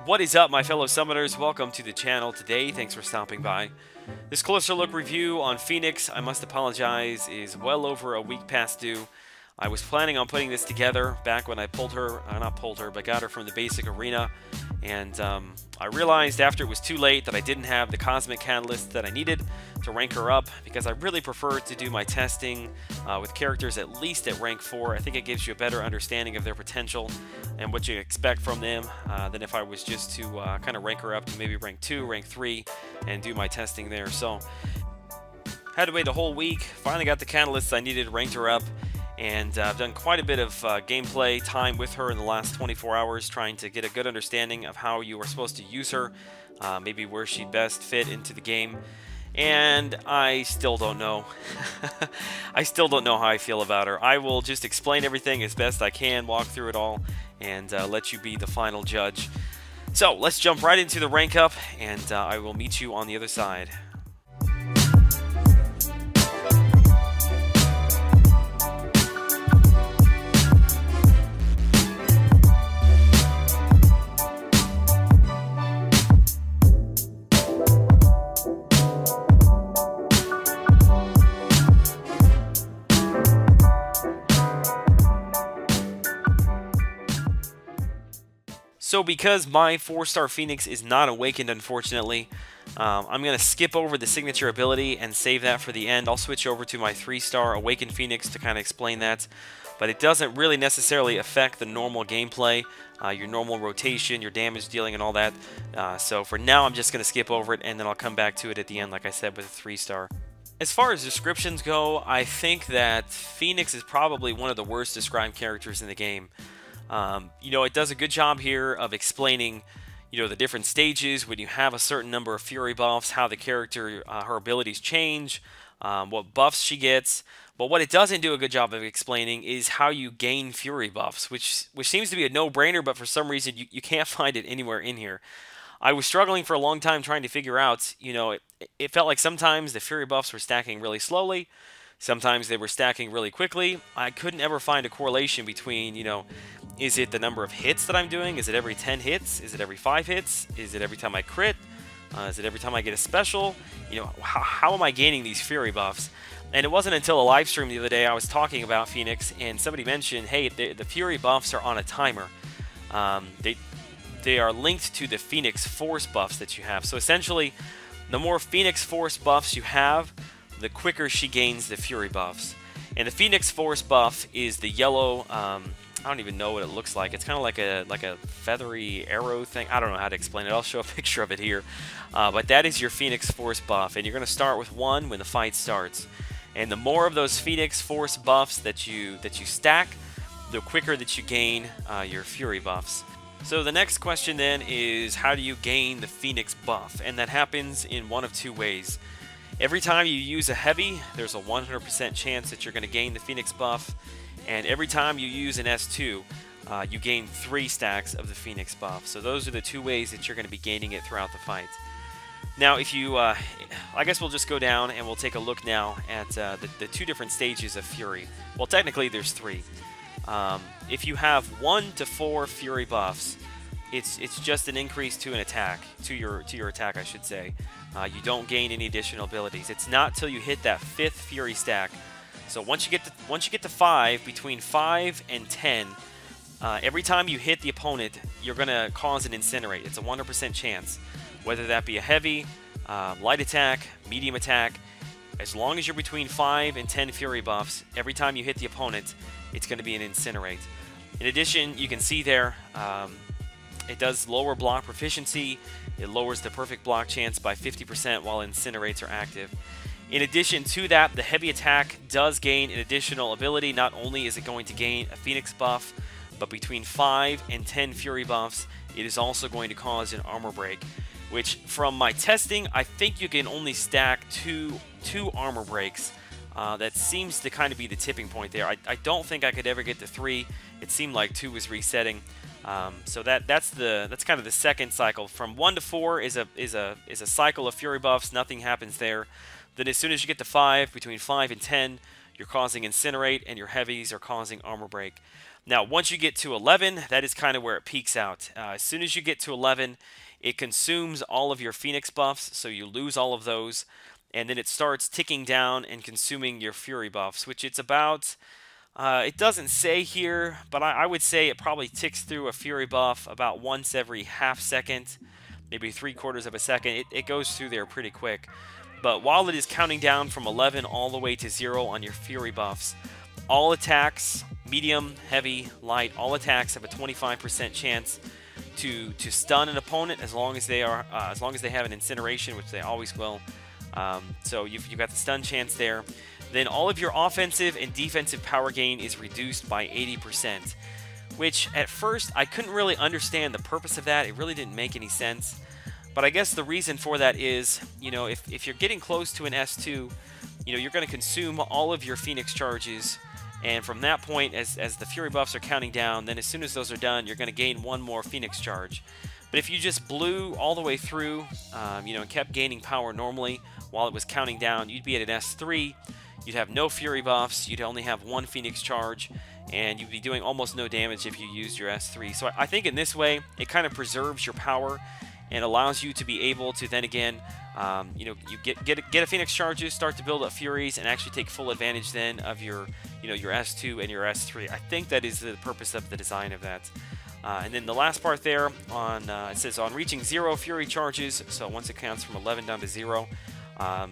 What is up, my fellow summoners? Welcome to the channel today. Thanks for stopping by. This closer look review on Phoenix, I must apologize, is well over a week past due. I was planning on putting this together back when I got her from the basic arena, and I realized after it was too late that I didn't have the cosmic catalyst that I needed to rank her up, because I really prefer to do my testing with characters at least at rank 4. I think it gives you a better understanding of their potential and what you expect from them than if I was just to kind of rank her up to maybe rank 2, rank 3, and do my testing there. So, had to wait a whole week, finally got the catalysts I needed, ranked her up, and I've done quite a bit of gameplay time with her in the last 24 hours, trying to get a good understanding of how you are supposed to use her, maybe where she'd best fit into the game. And I still don't know. I still don't know how I feel about her. I will just explain everything as best I can, walk through it all, and let you be the final judge. So let's jump right into the rank up, and I will meet you on the other side. So because my 4-star Phoenix is not awakened, unfortunately, I'm going to skip over the signature ability and save that for the end. I'll switch over to my 3-star awakened Phoenix to kind of explain that. But it doesn't really necessarily affect the normal gameplay, your normal rotation, your damage dealing, and all that. So for now, I'm just going to skip over it, and then I'll come back to it at the end, like I said, with a 3-star. As far as descriptions go, I think that Phoenix is probably one of the worst described characters in the game. It does a good job here of explaining, the different stages when you have a certain number of fury buffs, how the character, her abilities change, what buffs she gets. But what it doesn't do a good job of explaining is how you gain fury buffs, which seems to be a no-brainer, but for some reason you can't find it anywhere in here. I was struggling for a long time trying to figure out, it felt like sometimes the fury buffs were stacking really slowly. Sometimes they were stacking really quickly. I couldn't ever find a correlation between, is it the number of hits that I'm doing? Is it every 10 hits? Is it every 5 hits? Is it every time I crit? Is it every time I get a special? How am I gaining these fury buffs? And it wasn't until a live stream the other day I was talking about Phoenix, and somebody mentioned, hey, the fury buffs are on a timer. They are linked to the Phoenix Force buffs that you have. So essentially, the more Phoenix Force buffs you have, the quicker she gains the fury buffs. And the Phoenix Force buff is the yellow, I don't even know what it looks like. It's kind of like a feathery arrow thing. I don't know how to explain it. I'll show a picture of it here. But that is your Phoenix Force buff, and you're going to start with 1 when the fight starts. And the more of those Phoenix Force buffs that you stack, the quicker that you gain your fury buffs. So the next question then is, how do you gain the Phoenix buff? And that happens in one of 2 ways. Every time you use a heavy, there's a 100% chance that you're going to gain the Phoenix buff. And every time you use an S2, you gain 3 stacks of the Phoenix buff. So those are the 2 ways that you're going to be gaining it throughout the fight. Now, if you, I guess we'll just go down and we'll take a look now at the 2 different stages of Fury. Well, technically there's 3. If you have 1 to 4 Fury buffs, it's just an increase to an attack, to your attack, I should say. You don't gain any additional abilities. It's not till you hit that 5th Fury stack. So once you get to 5, between 5 and 10, every time you hit the opponent, you're gonna cause an incinerate. It's a 100% chance, whether that be a heavy, light attack, medium attack. As long as you're between 5 and 10 Fury buffs, every time you hit the opponent, it's going to be an incinerate. In addition, you can see there, it does lower block proficiency. It lowers the perfect block chance by 50% while incinerates are active. In addition to that, the heavy attack does gain an additional ability. Not only is it going to gain a Phoenix buff, but between 5 and 10 Fury buffs, it is also going to cause an armor break, which from my testing, I think you can only stack two armor breaks. That seems to kind of be the tipping point there. I don't think I could ever get to 3. It seemed like 2 was resetting. So that's kind of the second cycle. From 1 to 4 is a cycle of Fury buffs. Nothing happens there. Then as soon as you get to 5, between 5 and 10, you're causing Incinerate, and your heavies are causing Armor Break. Now, once you get to 11, that is kind of where it peaks out. As soon as you get to 11, it consumes all of your Phoenix buffs, so you lose all of those, and then it starts ticking down and consuming your Fury buffs, which it's about, it doesn't say here, but I would say it probably ticks through a Fury buff about once every half second, maybe 3/4 of a second. It goes through there pretty quick. But while it is counting down from 11 all the way to 0 on your Fury buffs, all attacks, medium, heavy, light, all attacks have a 25% chance to stun an opponent as long as they have an incineration, which they always will. So you've got the stun chance there. Then all of your offensive and defensive power gain is reduced by 80%, which at first I couldn't really understand the purpose of that. It really didn't make any sense. But I guess the reason for that is, if you're getting close to an S2, you're going to consume all of your Phoenix charges. And from that point, as the Fury buffs are counting down, then as soon as those are done, you're going to gain one more Phoenix charge. But if you just blew all the way through, and kept gaining power normally while it was counting down, you'd be at an S3. You'd have no Fury buffs. You'd only have one Phoenix charge, and you'd be doing almost no damage if you used your S3. So I think in this way, it kind of preserves your power and allows you to be able to then again, you get a Phoenix charges, start to build up Furies, and actually take full advantage then of your S2 and your S3. I think that is the purpose of the design of that. And then the last part there, it says on reaching 0 Fury charges, so once it counts from 11 down to 0,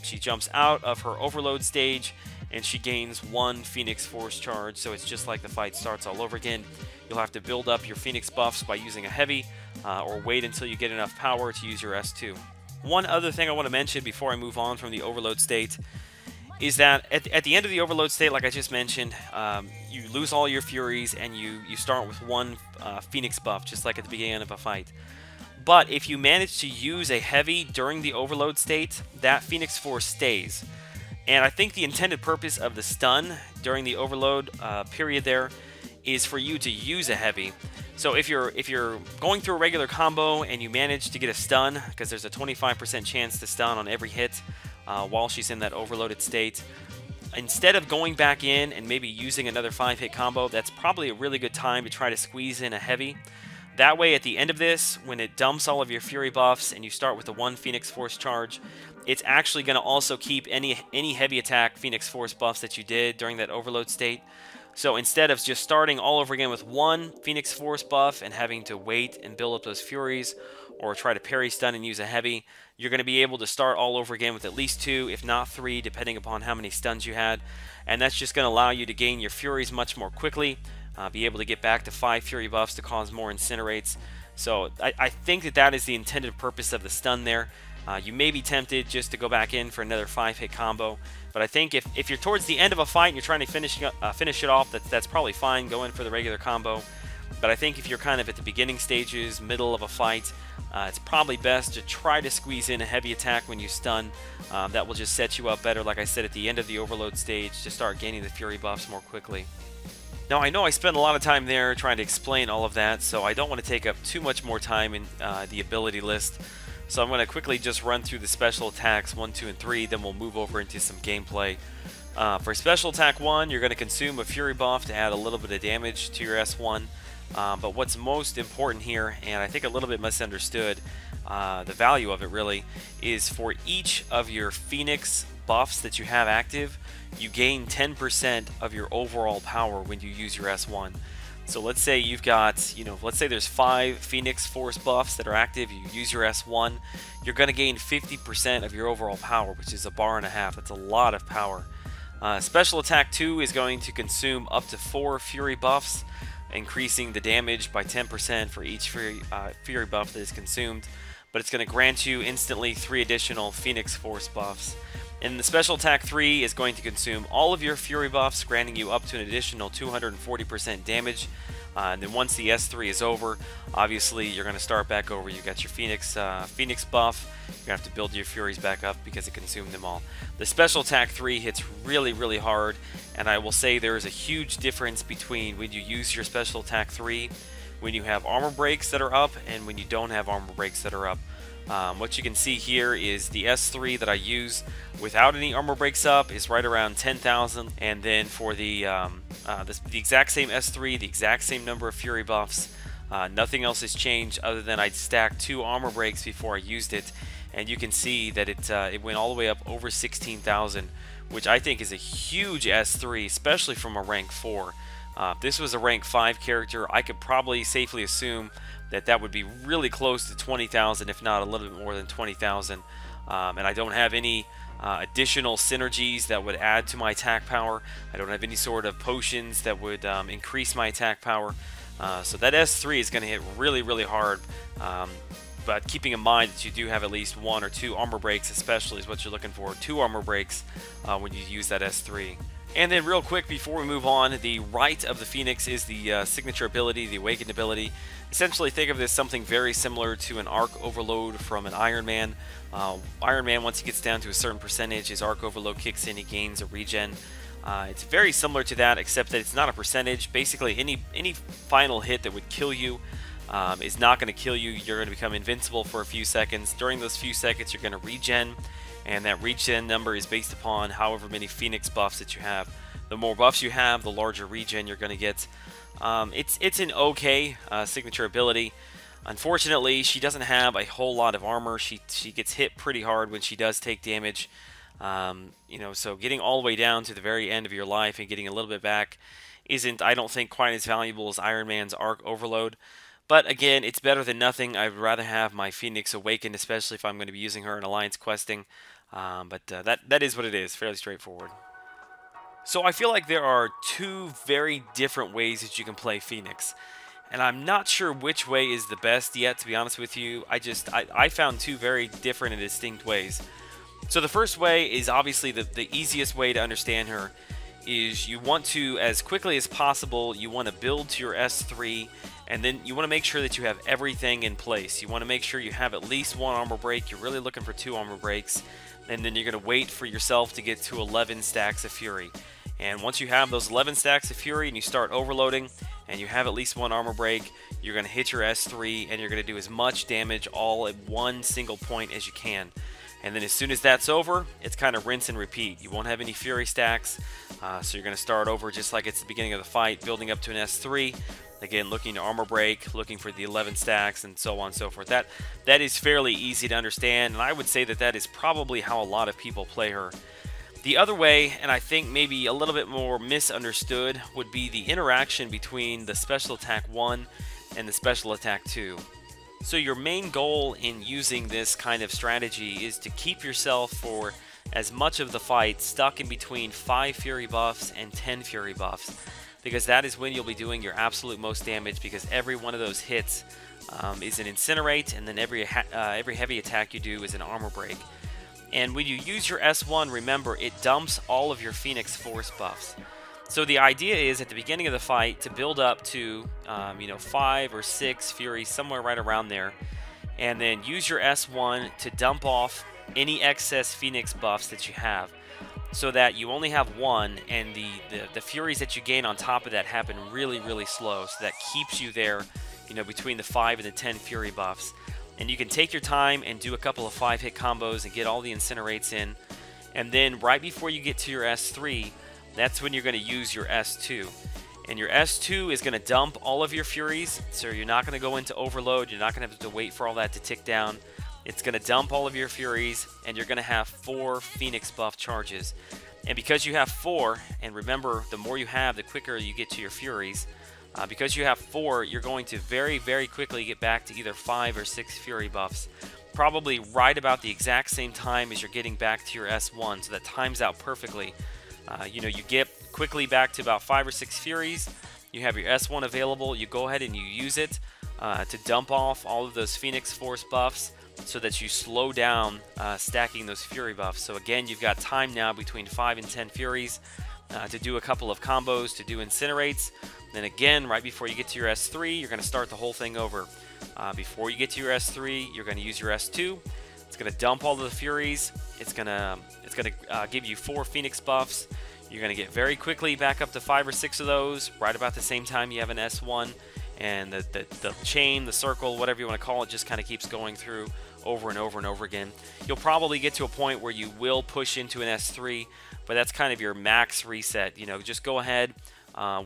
she jumps out of her overload stage, and she gains 1 Phoenix Force charge, so it's just like the fight starts all over again. You'll have to build up your Phoenix buffs by using a heavy, or wait until you get enough power to use your S2. One other thing I want to mention before I move on from the overload state is that at the end of the overload state, like I just mentioned, you lose all your Furies and you start with 1 Phoenix buff, just like at the beginning of a fight. But if you manage to use a heavy during the overload state, that Phoenix Force stays. And I think the intended purpose of the stun during the overload period there is for you to use a heavy. So if you're going through a regular combo and you manage to get a stun, because there's a 25% chance to stun on every hit while she's in that overloaded state, instead of going back in and maybe using another 5-hit combo, that's probably a really good time to try to squeeze in a heavy. That way, at the end of this, when it dumps all of your Fury buffs and you start with the 1 Phoenix Force charge, it's actually going to also keep any heavy attack Phoenix Force buffs that you did during that overload state. So instead of just starting all over again with 1 Phoenix Force buff and having to wait and build up those Furies, or try to parry stun and use a heavy, you're going to be able to start all over again with at least 2, if not 3, depending upon how many stuns you had. And that's just going to allow you to gain your Furies much more quickly, be able to get back to 5 Fury buffs to cause more incinerates. So I think that is the intended purpose of the stun there. You may be tempted just to go back in for another 5-hit combo, but I think if you're towards the end of a fight and you're trying to finish it off, that's probably fine. Go in for the regular combo. But I think if you're kind of at the beginning stages, middle of a fight, it's probably best to try to squeeze in a heavy attack when you stun. That will just set you up better, like I said, at the end of the overload stage to start gaining the Fury buffs more quickly. Now, I know I spent a lot of time there trying to explain all of that, so I don't want to take up too much more time in the ability list. So I'm going to quickly just run through the special attacks 1, 2, and 3, then we'll move over into some gameplay. For special attack 1, you're going to consume a Fury buff to add a little bit of damage to your S1. But what's most important here, and I think a little bit misunderstood, the value of it really, is for each of your Phoenix buffs that you have active, you gain 10% of your overall power when you use your S1. So let's say you've got, let's say there's 5 Phoenix Force buffs that are active, you use your S1, you're going to gain 50% of your overall power, which is 1.5 bars. That's a lot of power. Special attack 2 is going to consume up to 4 Fury buffs, increasing the damage by 10% for each Fury buff that is consumed, but it's going to grant you instantly 3 additional Phoenix Force buffs. And the special attack 3 is going to consume all of your Fury buffs, granting you up to an additional 240% damage. And then once the S3 is over, obviously you're going to start back over. You got your Phoenix buff. You're going to have to build your Furies back up because it consumed them all. The special attack 3 hits really, really hard, and I will say there is a huge difference between when you use your special attack 3, when you have armor breaks that are up, and when you don't have armor breaks that are up. What you can see here is the S3 that I use without any armor breaks up is right around 10,000, and then for the exact same S3, the exact same number of Fury buffs, nothing else has changed other than I'd stacked 2 armor breaks before I used it, and you can see that it went all the way up over 16,000, which I think is a huge S3, especially from a rank 4. If this was a rank 5 character, I could probably safely assume that would be really close to 20,000, if not a little bit more than 20,000. And I don't have any additional synergies that would add to my attack power. I don't have any sort of potions that would increase my attack power. So that S3 is going to hit really, really hard. But keeping in mind that you do have at least 1 or 2 armor breaks, especially, is what you're looking for. 2 armor breaks when you use that S3. And then real quick before we move on, the right of the Phoenix is the signature ability, the Awakened ability. Essentially think of this something very similar to an Arc Overload from an Iron Man. Iron Man, once he gets down to a certain percentage, his Arc Overload kicks in, he gains a regen. It's very similar to that, except that it's not a percentage. Basically, any final hit that would kill you is not going to kill you. You're going to become invincible for a few seconds. During those few seconds, you're going to regen. And that regen number is based upon however many Phoenix buffs that you have. The more buffs you have, the larger regen you're going to get. It's an okay signature ability. Unfortunately, she doesn't have a whole lot of armor. She gets hit pretty hard when she does take damage. So getting all the way down to the very end of your life and getting a little bit back isn't, I don't think, quite as valuable as Iron Man's Arc Overload. But again, it's better than nothing. I'd rather have my Phoenix Awakened, especially if I'm going to be using her in Alliance questing. That is what it is, fairly straightforward. So I feel like there are 2 very different ways that you can play Phoenix. And I'm not sure which way is the best yet, to be honest with you. I found 2 very different and distinct ways. So the first way is obviously the easiest way to understand her. Is you want to, as quickly as possible, you want to build to your S3, and then you want to make sure that you have everything in place. You want to make sure you have at least 1 armor break. You're really looking for 2 armor breaks, and then you're going to wait for yourself to get to 11 stacks of Fury. And once you have those 11 stacks of Fury and you start overloading, and you have at least 1 armor break, you're going to hit your S3, and you're going to do as much damage all at one single point as you can. And then as soon as that's over, it's kind of rinse and repeat. You won't have any Fury stacks, so you're going to start over just like it's the beginning of the fight, building up to an S3. Again, looking to armor break, looking for the 11 stacks, and so on and so forth. That is fairly easy to understand, and I would say that is probably how a lot of people play her. The other way, and I think maybe a little bit more misunderstood, would be the interaction between the Special Attack 1 and the Special Attack 2. So your main goal in using this kind of strategy is to keep yourself for as much of the fight stuck in between 5 Fury buffs and 10 Fury buffs, because that is when you'll be doing your absolute most damage, because every one of those hits is an Incinerate, and then every heavy attack you do is an armor break. And when you use your S1, remember, it dumps all of your Phoenix Force buffs. So the idea is at the beginning of the fight to build up to 5 or 6 Fury, somewhere right around there, and then use your S1 to dump off any excess Phoenix buffs that you have, so that you only have 1, and the Furies that you gain on top of that happen really, really slow, so that keeps you there, between the 5 and the 10 Fury buffs. And you can take your time and do a couple of 5-hit combos and get all the Incinerates in, and then right before you get to your S3, that's when you're going to use your S2. And your S2 is going to dump all of your Furies, so you're not going to go into overload, you're not going to have to wait for all that to tick down. It's going to dump all of your Furies, and you're going to have 4 Phoenix buff charges. And because you have 4, and remember, the more you have, the quicker you get to your Furies, because you have 4, you're going to very, very quickly get back to either 5 or 6 Fury buffs. Probably right about the exact same time as you're getting back to your S1, so that times out perfectly. You get quickly back to about 5 or 6 Furies, you have your S1 available, you go ahead and you use it to dump off all of those Phoenix Force buffs, so that you slow down stacking those Fury buffs. So again, you've got time now between 5 and 10 Furies to do a couple of combos, to do Incinerates. Then again, right before you get to your S3, you're going to start the whole thing over. Before you get to your S3, you're going to use your S2. It's going to dump all of the Furies. It's going to give you 4 Phoenix buffs. You're going to get very quickly back up to 5 or 6 of those, right about the same time you have an S1. and the chain, the circle, whatever you want to call it, just kind of keeps going through over and over and over again. You'll probably get to a point where you will push into an S3, but that's kind of your max reset. You know, just go ahead,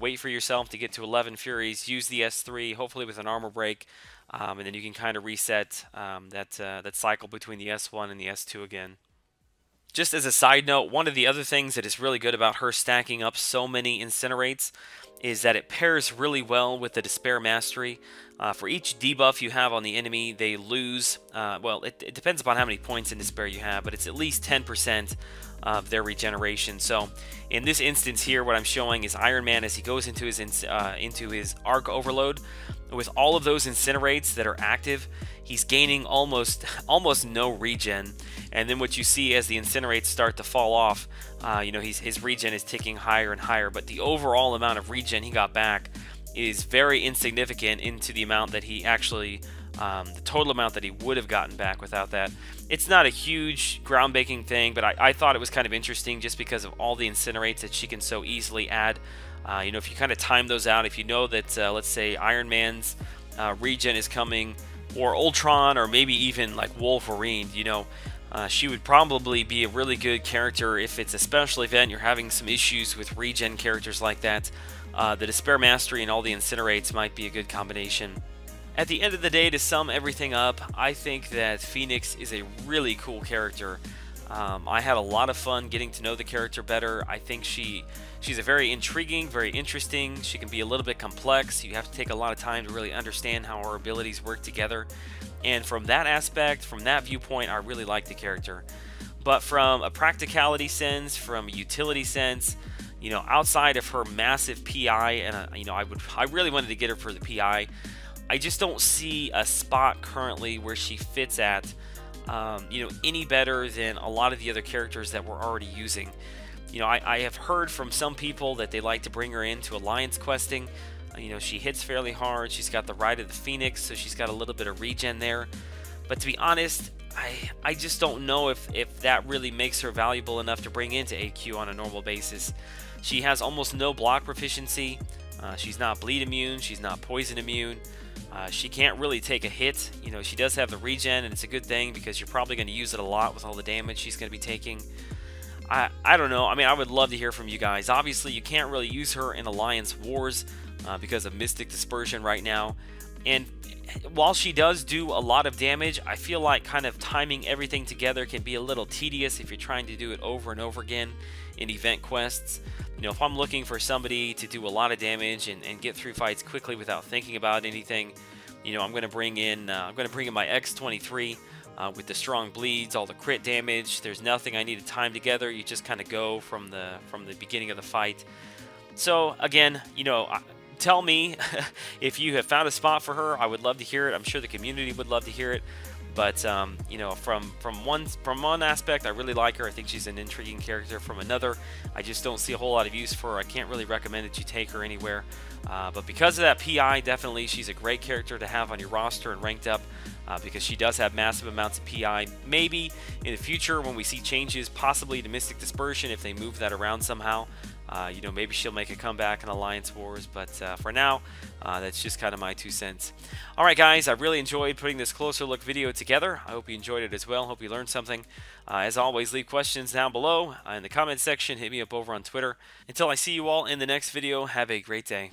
wait for yourself to get to 11 Furies, use the S3, hopefully with an armor break, and then you can kind of reset that cycle between the S1 and the S2 again. Just as a side note, one of the other things that is really good about her stacking up so many Incinerates is that it pairs really well with the Despair Mastery. For each debuff you have on the enemy, they lose, well, it depends upon how many points in Despair you have, but it's at least 10% of their regeneration. So in this instance here, what I'm showing is Iron Man as he goes into his Arc Overload. With all of those Incinerates that are active, he's gaining almost no regen. And then what you see as the Incinerates start to fall off, you know, his regen is ticking higher and higher, but the overall amount of regen he got back is very insignificant into the amount that he actually, the total amount that he would have gotten back without that. It's not a huge groundbreaking thing, but I thought it was kind of interesting just because of all the Incinerates that she can so easily add. You know, if you kind of time those out, if you know that, let's say, Iron Man's regen is coming, or Ultron, or maybe even like Wolverine, you know, she would probably be a really good character if it's a special event, you're having some issues with regen characters like that. The Despair Mastery and all the Incinerates might be a good combination. At the end of the day, to sum everything up, I think that Phoenix is a really cool character. I had a lot of fun getting to know the character better. I think she's a very intriguing, very interesting. She can be a little bit complex. You have to take a lot of time to really understand how her abilities work together. And from that aspect, from that viewpoint, I really like the character. But from a practicality sense, from a utility sense, you know, outside of her massive PI, and you know, I really wanted to get her for the PI. I just don't see a spot currently where she fits at, you know, any better than a lot of the other characters that we're already using. You know, I have heard from some people that they like to bring her into Alliance questing. You know, she hits fairly hard. She's got the Ride of the Phoenix, so she's got a little bit of regen there. But to be honest, I just don't know if that really makes her valuable enough to bring into AQ on a normal basis. She has almost no block proficiency. She's not bleed immune. She's not poison immune. She can't really take a hit. You know, she does have the regen, and it's a good thing because you're probably going to use it a lot with all the damage she's going to be taking. I don't know. I mean, I would love to hear from you guys. Obviously, you can't really use her in Alliance Wars because of Mystic Dispersion right now. And while she does do a lot of damage, I feel like kind of timing everything together can be a little tedious if you're trying to do it over and over again in event quests. You know, if I'm looking for somebody to do a lot of damage and get through fights quickly without thinking about anything, you know, I'm going to bring in my X-23 with the strong bleeds, all the crit damage. There's nothing I need to time together. You just kind of go from the beginning of the fight. So again, you know, tell me if you have found a spot for her. I would love to hear it. I'm sure the community would love to hear it. But you know, from one aspect, I really like her. I think she's an intriguing character. From another, I just don't see a whole lot of use for her. I can't really recommend that you take her anywhere. But because of that PI, definitely she's a great character to have on your roster and ranked up because she does have massive amounts of PI. Maybe in the future when we see changes, possibly to Mystic Dispersion, if they move that around somehow, you know, maybe she'll make a comeback in Alliance Wars. But for now, that's just kind of my 2 cents. Alright guys, I really enjoyed putting this closer look video together. I hope you enjoyed it as well. Hope you learned something. As always, leave questions down below in the comment section. Hit me up over on Twitter. Until I see you all in the next video, have a great day.